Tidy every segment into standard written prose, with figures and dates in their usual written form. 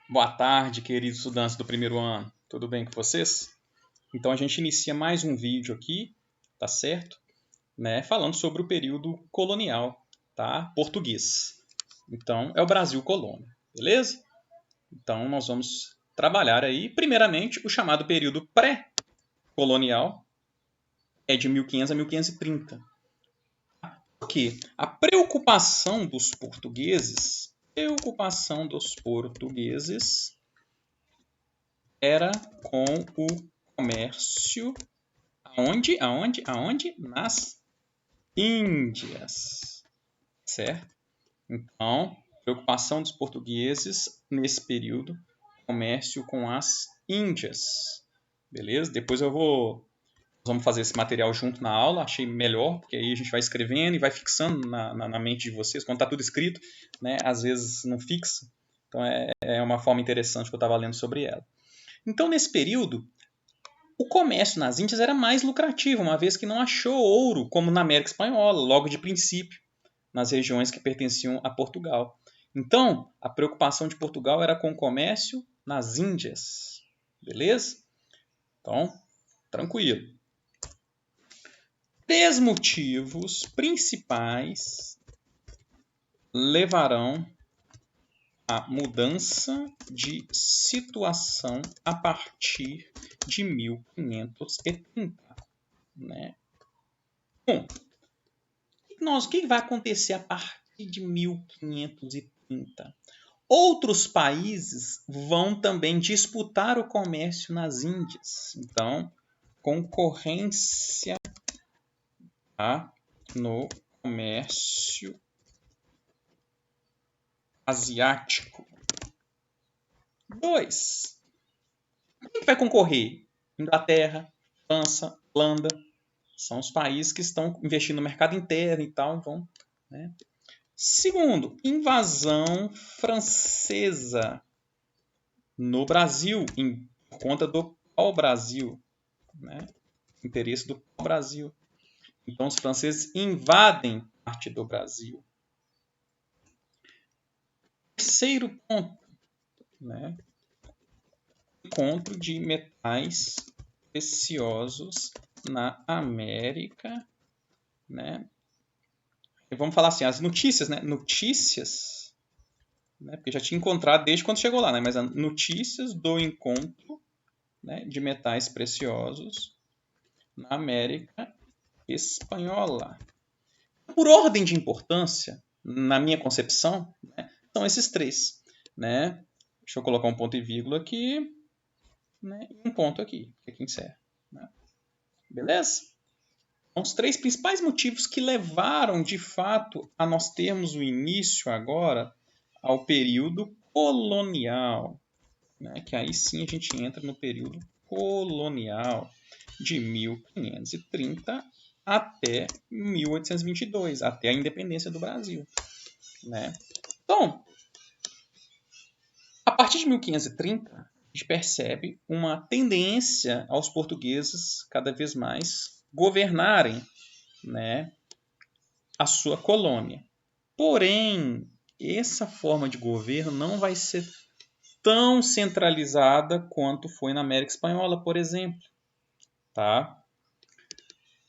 Boa tarde, queridos estudantes do primeiro ano. Tudo bem com vocês? Então a gente inicia mais um vídeo aqui, tá certo? Falando sobre o período colonial, tá? Português. Então é o Brasil colônia, beleza? Então nós vamos trabalhar aí, primeiramente, o chamado período pré-colonial, é de 1500 a 1530. Porque a preocupação dos portugueses era com o comércio. Aonde? Nas Índias, certo? Então, preocupação dos portugueses nesse período, comércio com as Índias, beleza? Depois vamos fazer esse material junto na aula, achei melhor, porque aí a gente vai escrevendo e vai fixando na mente de vocês, quando está tudo escrito, né? Às vezes não fixa, então é uma forma interessante que eu estava lendo sobre ela. Então, nesse período, o comércio nas Índias era mais lucrativo, uma vez que não achou ouro, como na América Espanhola, logo de princípio, nas regiões que pertenciam a Portugal. Então, a preocupação de Portugal era com o comércio nas Índias. Beleza? Então, tranquilo. 3 motivos principais levarão à mudança de situação a partir de 1530. O que vai acontecer a partir de 1530? Outros países vão também disputar o comércio nas Índias. Então, concorrência no comércio asiático. 2. Quem vai concorrer? Inglaterra, França, Holanda. São os países que estão investindo no mercado interno e tal. Vão, né? Segundo, invasão francesa no Brasil, por conta do pau-brasil, né? Interesse do pau-brasil. Então, os franceses invadem parte do Brasil. Terceiro ponto, encontro de metais preciosos na América, Vamos falar assim, as notícias, Notícias, porque já tinha encontrado desde quando chegou lá, Mas as notícias do encontro, de metais preciosos na América Espanhola. Por ordem de importância, na minha concepção, são esses 3. Deixa eu colocar um ponto e vírgula aqui, e um ponto aqui, que aqui encerra. Beleza? Então, os 3 principais motivos que levaram, de fato, a nós termos o início agora ao período colonial. Que aí sim a gente entra no período colonial de 1530 até 1822, até a independência do Brasil. Então, a partir de 1530, a gente percebe uma tendência aos portugueses cada vez mais governarem, a sua colônia. Porém, essa forma de governo não vai ser tão centralizada quanto foi na América Espanhola, por exemplo. Tá?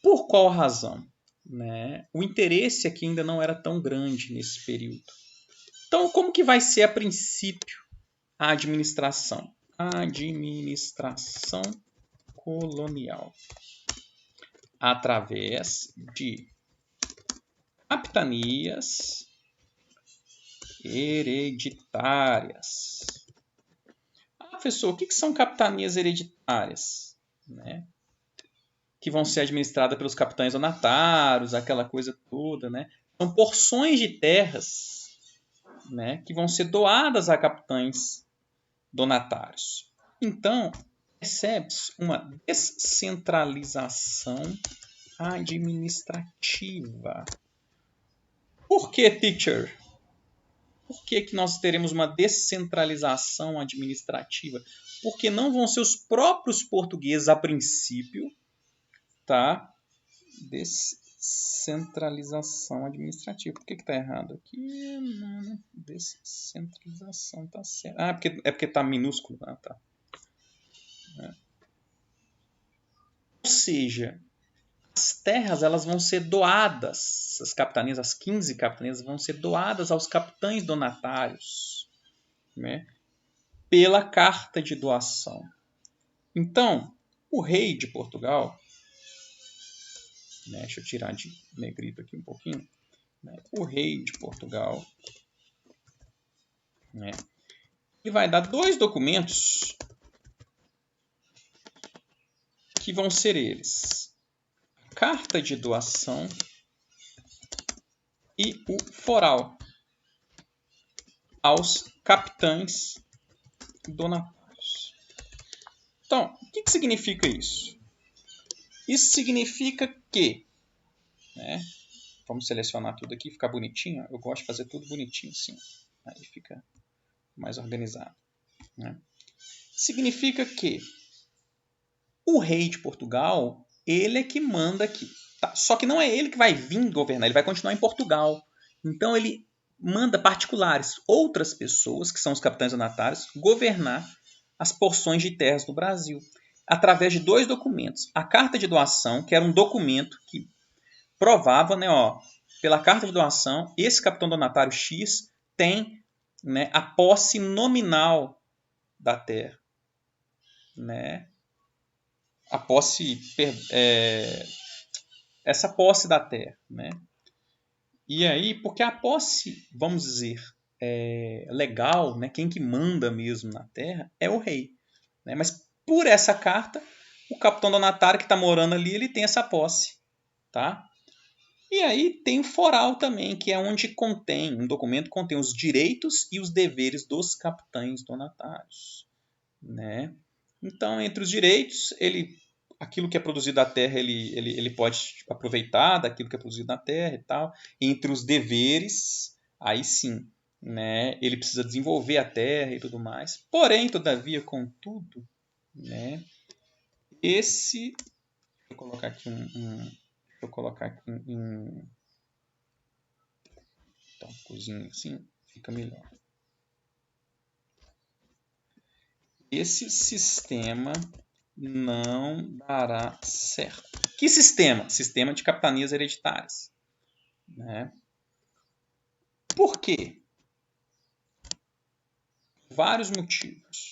Por qual razão? O interesse aqui ainda não era tão grande nesse período. Então, como que vai ser a princípio a administração? Administração colonial. Através de capitanias hereditárias. Professor, o que são capitanias hereditárias? Que vão ser administradas pelos capitães donatários, aquela coisa toda. São porções de terras que vão ser doadas a capitães donatários. Então, percebe-se uma descentralização administrativa. Por que, teacher? Por que nós teremos uma descentralização administrativa? Porque não vão ser os próprios portugueses, a princípio, Descentralização administrativa. Por que está errado aqui? Não, descentralização está certo. Ah, porque está minúsculo. Ah, tá. Ou seja, as terras elas vão ser doadas, as capitanias, as 15 capitanias vão ser doadas aos capitães donatários, né, pela carta de doação. Então, o rei de Portugal, né, deixa eu tirar de negrito aqui um pouquinho, né, o rei de Portugal, né, ele vai dar 2 documentos que vão ser eles: a carta de doação e o foral aos capitães donatários. Então, o que significa isso? Isso significa que, né, vamos selecionar tudo aqui, ficar bonitinho. Eu gosto de fazer tudo bonitinho assim, aí fica mais organizado, né? Significa que o rei de Portugal, ele é que manda aqui. Tá? Só que não é ele que vai vir governar, ele vai continuar em Portugal. Então ele manda particulares, outras pessoas, que são os capitães donatários, governar as porções de terras do Brasil, através de 2 documentos. A carta de doação, que era um documento que provava, né, ó, pela carta de doação, esse capitão donatário X tem, né, a posse nominal da terra, né? A posse, essa posse da terra, né? E aí, porque a posse, vamos dizer, legal, né? Quem que manda mesmo na terra é o rei, né? Mas por essa carta, o capitão donatário que está morando ali, ele tem essa posse, tá? E aí tem o foral também, que é onde contém, um documento contém os direitos e os deveres dos capitães donatários, né? Então, entre os direitos, aquilo que é produzido da terra, ele pode aproveitar daquilo que é produzido na terra e tal. Entre os deveres, aí sim, né, ele precisa desenvolver a terra e tudo mais. Porém, todavia, contudo, né, deixa eu colocar aqui em tópicozinho assim, fica melhor. Esse sistema não dará certo. Que sistema? Sistema de capitanias hereditárias, né? Por quê? Vários motivos.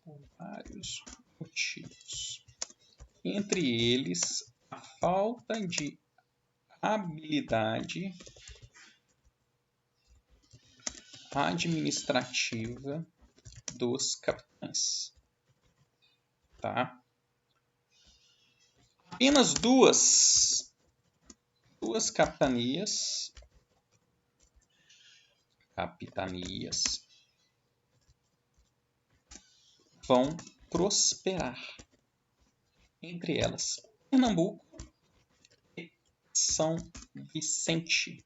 Por vários motivos. Entre eles, a falta de habilidade administrativa dos capitães. Tá? Apenas duas capitanias vão prosperar. Entre elas, Pernambuco e São Vicente.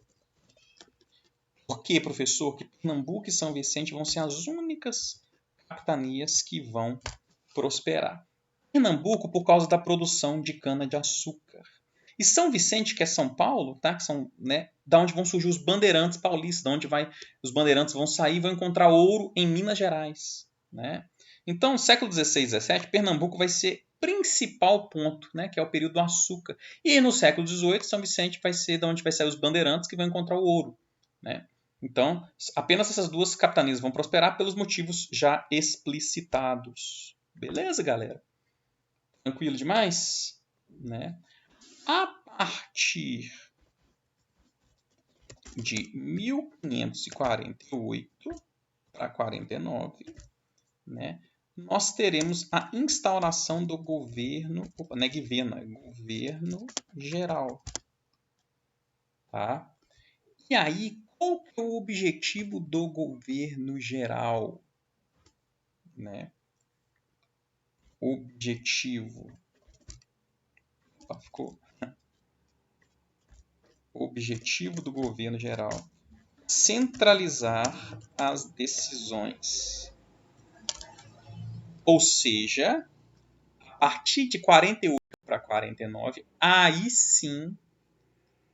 Por que, professor, que Pernambuco e São Vicente vão ser as únicas capitanias que vão prosperar? Pernambuco, por causa da produção de cana-de-açúcar. E São Vicente, que é São Paulo, tá? Que são, né, da onde vão surgir os bandeirantes paulistas, da onde os bandeirantes vão sair e vão encontrar ouro em Minas Gerais, né? Então, no século XVI e XVII, Pernambuco vai ser principal ponto, né, que é o período do açúcar. E no século XVIII, São Vicente vai ser da onde vai sair os bandeirantes que vão encontrar o ouro, né? Então, apenas essas duas capitanias vão prosperar pelos motivos já explicitados. Beleza, galera? Tranquilo demais? Né? A partir de 1548 para 49, né, nós teremos a instauração do governo, governo geral. Tá? E aí, qual que é o objetivo do governo geral? Né? Objetivo. Ficou. O objetivo do governo geral: centralizar as decisões. Ou seja, a partir de 48 para 49, aí sim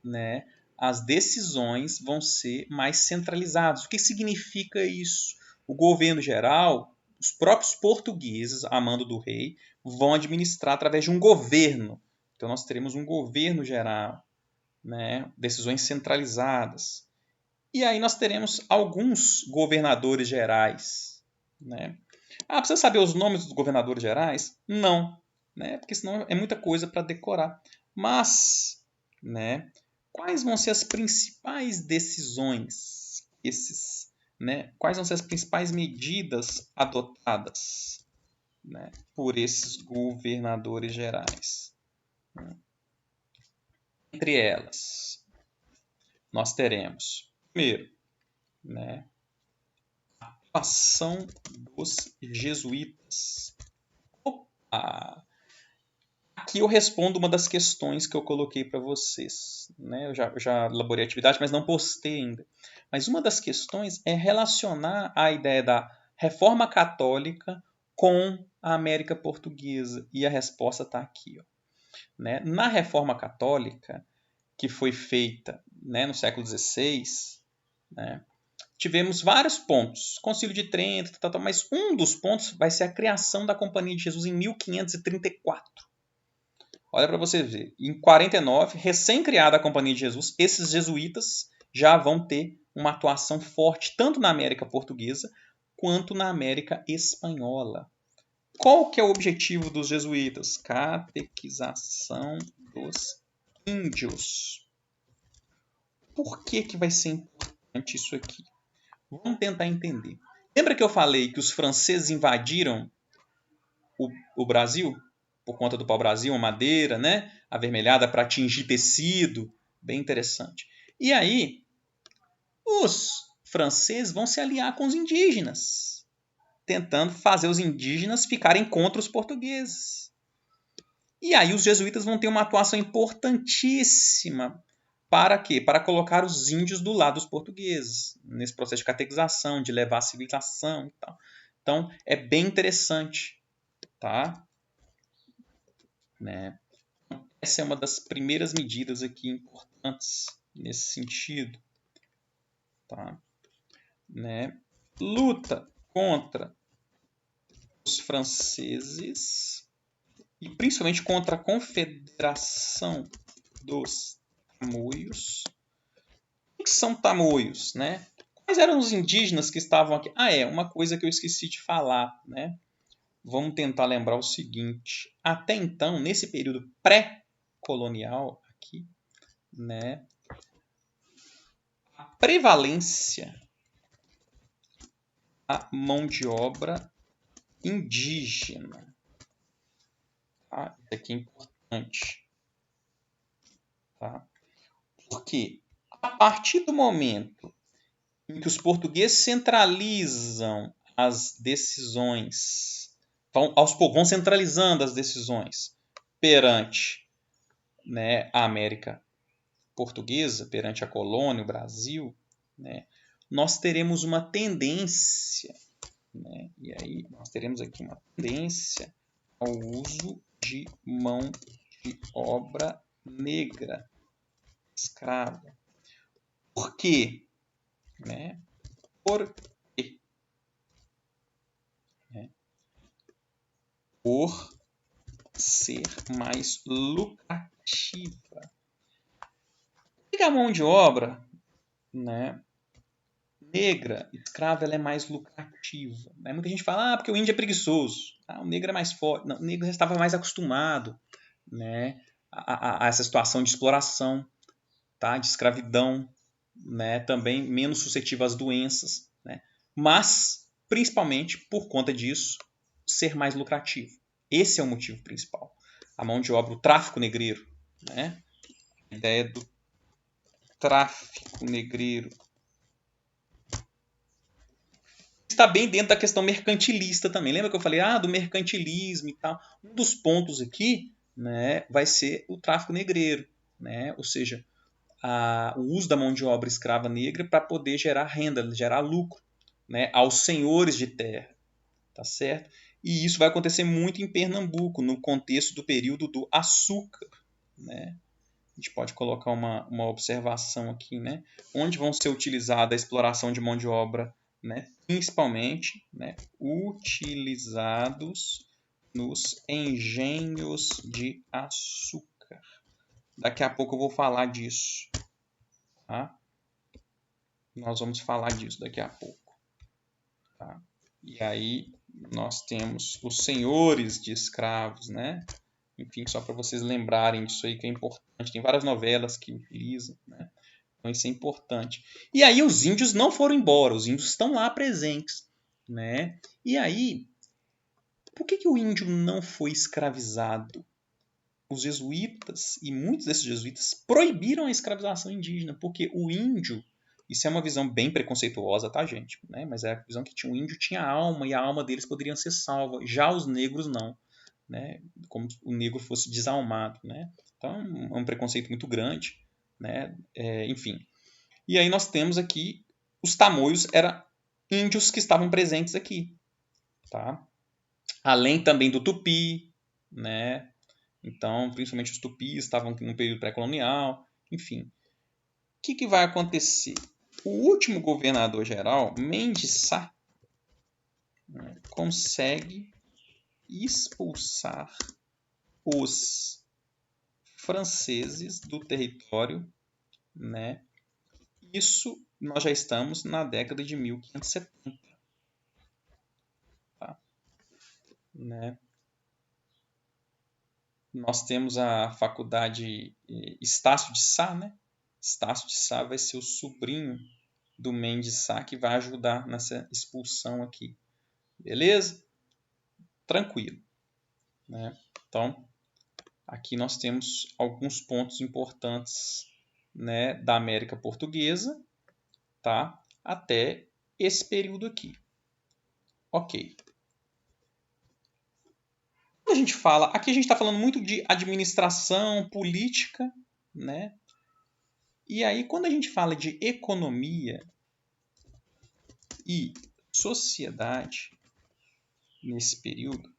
né, as decisões vão ser mais centralizadas. O que significa isso? O governo geral, os próprios portugueses, a mando do rei, vão administrar através de um governo. Então nós teremos um governo geral, né, decisões centralizadas. E aí nós teremos alguns governadores gerais, né? Precisa saber os nomes dos governadores gerais? Não, né? Porque senão é muita coisa para decorar. Mas, né, quais vão ser as principais decisões, né? Quais vão ser as principais medidas adotadas, né, por esses governadores gerais? Entre elas, nós teremos, primeiro, né, a ação dos jesuítas. Aqui eu respondo uma das questões que eu coloquei para vocês, né? Eu já elaborei a atividade, mas não postei ainda. Mas uma das questões é relacionar a ideia da Reforma Católica com a América Portuguesa. E a resposta está aqui. Ó, né? Na Reforma Católica, que foi feita, né, no século XVI, né, tivemos vários pontos. Concílio de Trento, mas um dos pontos vai ser a criação da Companhia de Jesus em 1534. Olha para você ver, em 49, recém-criada a Companhia de Jesus, esses jesuítas já vão ter uma atuação forte tanto na América Portuguesa quanto na América Espanhola. Qual que é o objetivo dos jesuítas? Catequização dos índios. Por que vai ser importante isso aqui? Vamos tentar entender. Lembra que eu falei que os franceses invadiram o Brasil? Por conta do pau-brasil, a madeira, né, avermelhada para atingir tecido, bem interessante. E aí, os franceses vão se aliar com os indígenas, tentando fazer os indígenas ficarem contra os portugueses. E aí os jesuítas vão ter uma atuação importantíssima para quê? Para colocar os índios do lado dos portugueses, nesse processo de catequização, de levar a civilização e tal. Então, é bem interessante, tá? Né? Essa é uma das primeiras medidas aqui importantes nesse sentido. Tá? Né? Luta contra os franceses e principalmente contra a Confederação dos Tamoios. O que são tamoios? Né? Quais eram os indígenas que estavam aqui? Uma coisa que eu esqueci de falar. Né? Vamos tentar lembrar o seguinte. Até então, nesse período pré-colonial aqui, né, a prevalência da mão de obra indígena. Tá? Isso aqui é importante. Tá? Porque a partir do momento em que os portugueses centralizam as decisões, vão centralizando as decisões perante, né, a América Portuguesa, perante a colônia, o Brasil, né, nós teremos uma tendência, né, e aí nós teremos aqui uma tendência ao uso de mão de obra negra, escrava. Por quê? Né? Por quê? Né? Por ser mais lucrativa. Por que a mão de obra, né, negra, escrava, ela é mais lucrativa? Né? Muita gente fala, porque o índio é preguiçoso. O negro é mais forte. Não, o negro já estava mais acostumado, né, a essa situação de exploração, tá, de escravidão, né, também menos suscetível às doenças, né, mas principalmente por conta disso ser mais lucrativo. Esse é o motivo principal. A mão de obra, o tráfico negreiro, né, a ideia do tráfico negreiro está bem dentro da questão mercantilista também. Lembra que eu falei do mercantilismo e tal? Um dos pontos aqui, né, vai ser o tráfico negreiro, né, ou seja, o uso da mão de obra escrava negra para poder gerar renda, gerar lucro, né, aos senhores de terra, tá certo? E isso vai acontecer muito em Pernambuco, no contexto do período do açúcar, né? A gente pode colocar uma observação aqui, né? Onde vão ser utilizada a exploração de mão de obra, né? Principalmente, né? Utilizados nos engenhos de açúcar. Daqui a pouco eu vou falar disso, tá? Nós vamos falar disso daqui a pouco, tá? E aí nós temos os senhores de escravos, né? Enfim, só para vocês lembrarem disso aí que é importante. Tem várias novelas que utilizam, né? Então isso é importante. E aí os índios não foram embora, os índios estão lá presentes, né? E aí, por que o índio não foi escravizado? Os jesuítas, e muitos desses jesuítas, proibiram a escravização indígena, porque o índio, isso é uma visão bem preconceituosa, tá, gente? Né? Mas é a visão que o índio tinha alma, e a alma deles poderia ser salva. Já os negros não. Né? Como se o negro fosse desalmado. Né? Então é um preconceito muito grande. Né? Enfim. E aí nós temos aqui, os tamoios eram índios que estavam presentes aqui. Tá? Além também do tupi, né? Então, principalmente os tupis estavam no período pré-colonial, enfim. O que vai acontecer? O último governador-geral, Mendes Sá, né, consegue expulsar os franceses do território, né? Isso nós já estamos na década de 1570. Tá? Né? Nós temos a faculdade Estácio de Sá, né? Estácio de Sá vai ser o sobrinho do Mendes Sá que vai ajudar nessa expulsão aqui. Beleza? Tranquilo. Né? Então, aqui nós temos alguns pontos importantes, né, da América Portuguesa, tá? Até esse período aqui. Ok. Quando a gente fala, aqui a gente está falando muito de administração, política, né? E aí, quando a gente fala de economia e sociedade nesse período,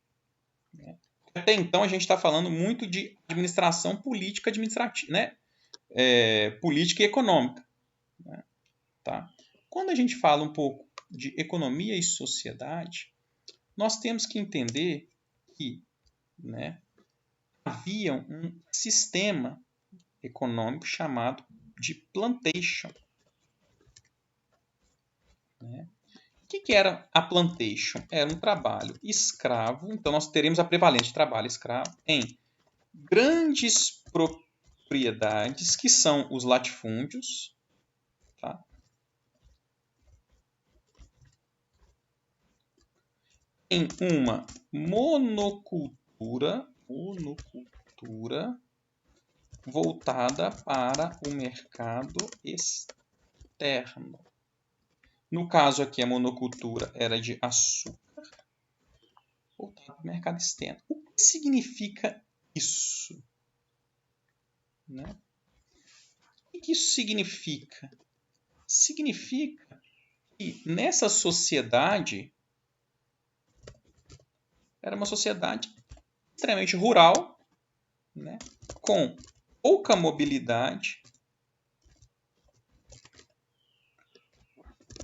né? Até então a gente está falando muito de administração política administrativa, né? Política e econômica. Né? Tá? Quando a gente fala um pouco de economia e sociedade, nós temos que entender que, né, havia um sistema econômico chamado de plantation. Né? O que era a plantation? Era um trabalho escravo, então nós teremos a prevalência de trabalho escravo em grandes propriedades, que são os latifúndios, tá? Em uma monocultura voltada para o mercado externo. No caso aqui, a monocultura era de açúcar, voltada para o mercado externo. O que significa isso? Né? O que isso significa? Significa que nessa sociedade era uma sociedade extremamente rural, né, com pouca mobilidade,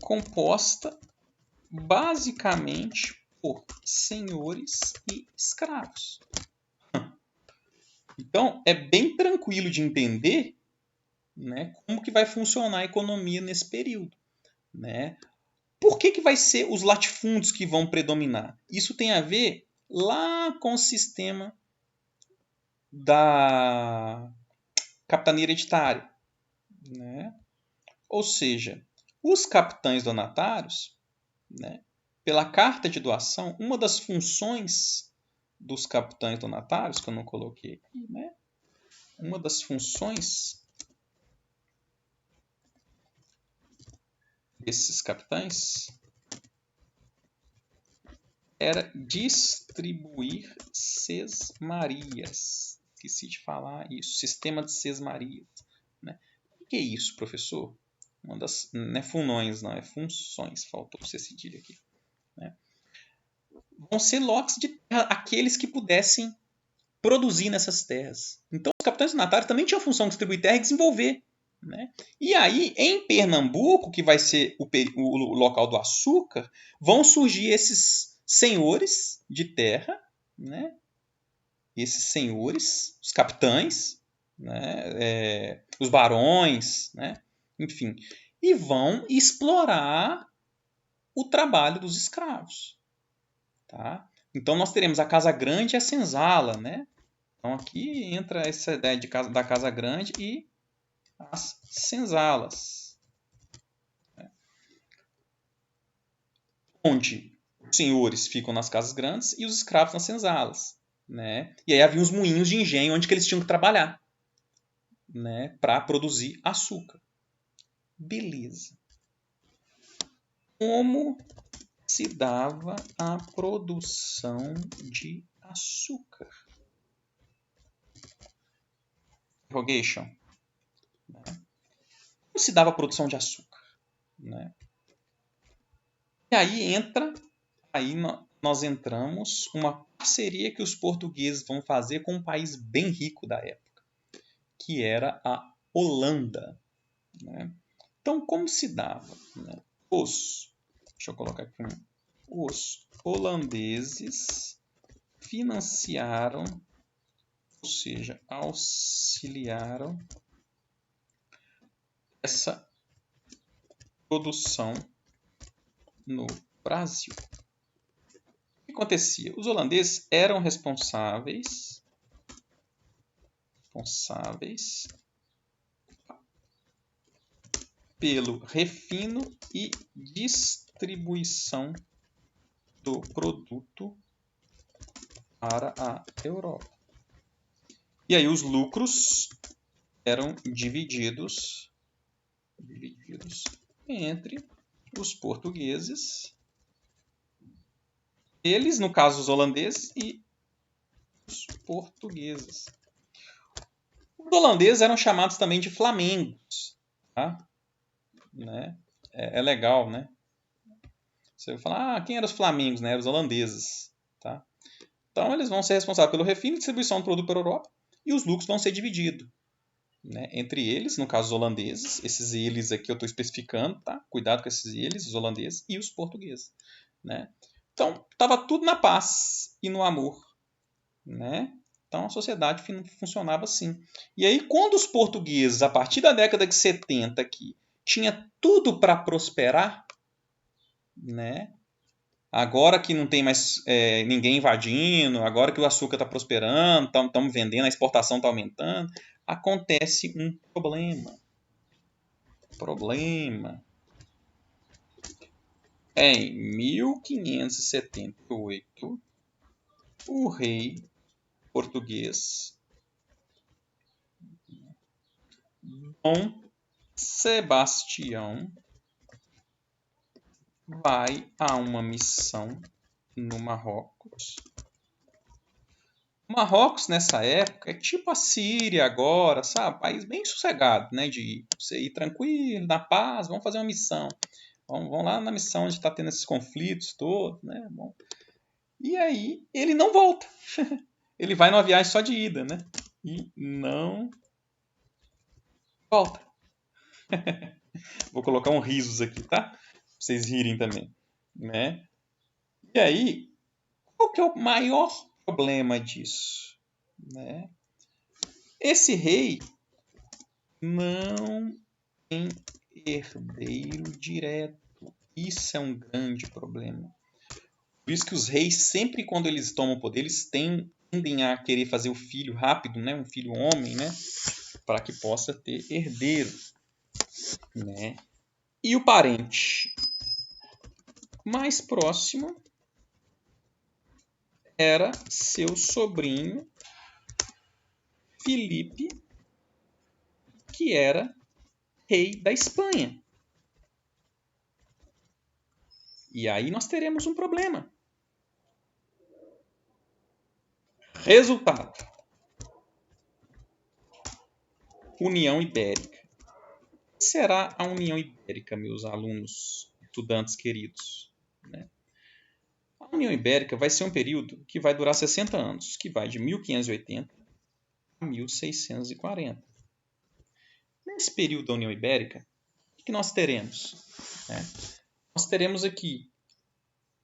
composta basicamente por senhores e escravos. Então, é bem tranquilo de entender, né, como que vai funcionar a economia nesse período. Né? Por que vai ser os latifúndios que vão predominar? Isso tem a ver lá com o sistema da capitania hereditária. Né? Ou seja, os capitães donatários, né, pela carta de doação, uma das funções dos capitães donatários, que eu não coloquei aqui, né, uma das funções desses capitães era distribuir sesmarias. Esqueci de falar isso, sistema de sesmarias. Né? O que é isso, professor? Uma das, não é funões, não, é funções. Faltou ser cedilha aqui. Né? Vão ser lotes de terra, aqueles que pudessem produzir nessas terras. Então, os capitães signatários também tinham a função de distribuir terra e desenvolver. Né? E aí, em Pernambuco, que vai ser o local do açúcar, vão surgir esses senhores de terra, né? Esses senhores, os capitães, né? Os barões, né? Enfim, e vão explorar o trabalho dos escravos. Tá? Então, nós teremos a Casa Grande e a Senzala. Né? Então, aqui entra essa ideia da Casa Grande e as senzalas, né? Onde os senhores ficam nas casas grandes e os escravos nas senzalas. Né? E aí havia os moinhos de engenho onde que eles tinham que trabalhar, né? Para produzir açúcar. Beleza. Como se dava a produção de açúcar? Interrogation. Né? Como se dava a produção de açúcar? Né? E aí nós entramos uma parceria que os portugueses vão fazer com um país bem rico da época, que era a Holanda. Né? Então, como se dava? Né? Deixa eu colocar aqui. Os holandeses financiaram, ou seja, auxiliaram essa produção no Brasil. O que acontecia? Os holandeses eram responsáveis pelo refino e distribuição do produto para a Europa. E aí os lucros eram divididos entre os portugueses, eles, no caso, os holandeses, e os portugueses. Os holandeses eram chamados também de flamengos. Tá? Né? É legal, né? Você vai falar, quem eram os flamengos? Né? Eram os holandeses. Tá? Então, eles vão ser responsáveis pelo refino e distribuição do produto para a Europa, e os lucros vão ser divididos. Né? Entre eles, no caso os holandeses, esses eles aqui eu estou especificando, tá? Cuidado com esses eles, os holandeses e os portugueses. Né? Então, estava tudo na paz e no amor. Né? Então, a sociedade funcionava assim. E aí, quando os portugueses, a partir da década de 70, aqui, tinha tudo para prosperar, né? Agora que não tem mais ninguém invadindo, agora que o açúcar está prosperando, estamos vendendo, a exportação está aumentando, acontece um problema. Em 1578, o rei português Dom Sebastião vai a uma missão no Marrocos. O Marrocos, nessa época, é tipo a Síria agora, sabe? País bem sossegado, né? De você ir tranquilo, na paz, vamos fazer uma missão. Vamos lá na missão onde está tendo esses conflitos todos, né? Bom. E aí, ele não volta. Ele vai numa viagem só de ida, né? E não volta. Vou colocar um risos aqui, tá? Pra vocês rirem também, né? E aí, qual que é o maior problema disso? Né? Esse rei não tem herdeiro direto. Isso é um grande problema. Por isso que os reis, sempre quando eles tomam poder, eles tendem a querer fazer o filho rápido, né? Um filho homem, né? Para que possa ter herdeiro. Né? E o parente mais próximo era seu sobrinho Filipe, que era rei da Espanha. E aí nós teremos um problema. Resultado: União Ibérica. O que será a União Ibérica, meus alunos, estudantes queridos? Né? A União Ibérica vai ser um período que vai durar 60 anos, que vai de 1580 a 1640. Nesse período da União Ibérica, o que nós teremos? Nós teremos aqui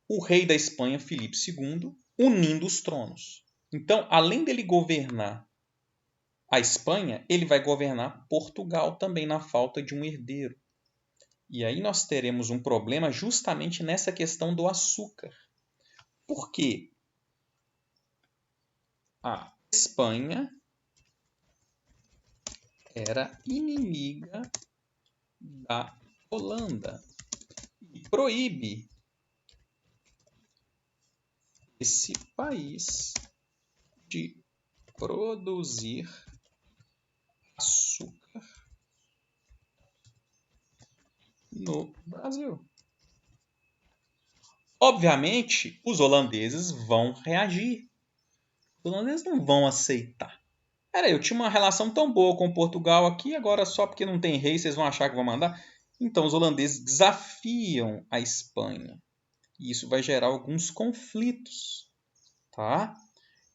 o rei da Espanha, Filipe II, unindo os tronos. Então, além dele governar a Espanha, ele vai governar Portugal também na falta de um herdeiro. E aí nós teremos um problema justamente nessa questão do açúcar. Por quê? A Espanha era inimiga da Holanda e proíbe esse país de produzir açúcar no Brasil. Obviamente, os holandeses vão reagir. Os holandeses não vão aceitar. Peraí, eu tinha uma relação tão boa com Portugal aqui, agora só porque não tem rei vocês vão achar que vão mandar? Então os holandeses desafiam a Espanha. E isso vai gerar alguns conflitos, tá?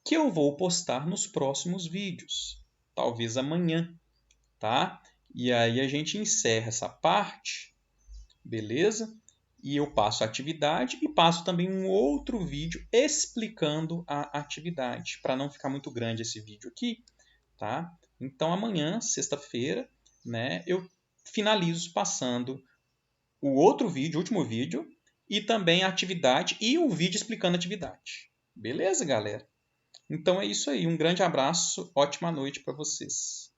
Que eu vou postar nos próximos vídeos. Talvez amanhã, tá? E aí a gente encerra essa parte, beleza? E eu passo a atividade e passo também um outro vídeo explicando a atividade, para não ficar muito grande esse vídeo aqui, tá? Então amanhã, sexta-feira, né, eu finalizo passando o outro vídeo, o último vídeo, e também a atividade e o vídeo explicando a atividade. Beleza, galera? Então é isso aí. Um grande abraço, ótima noite para vocês.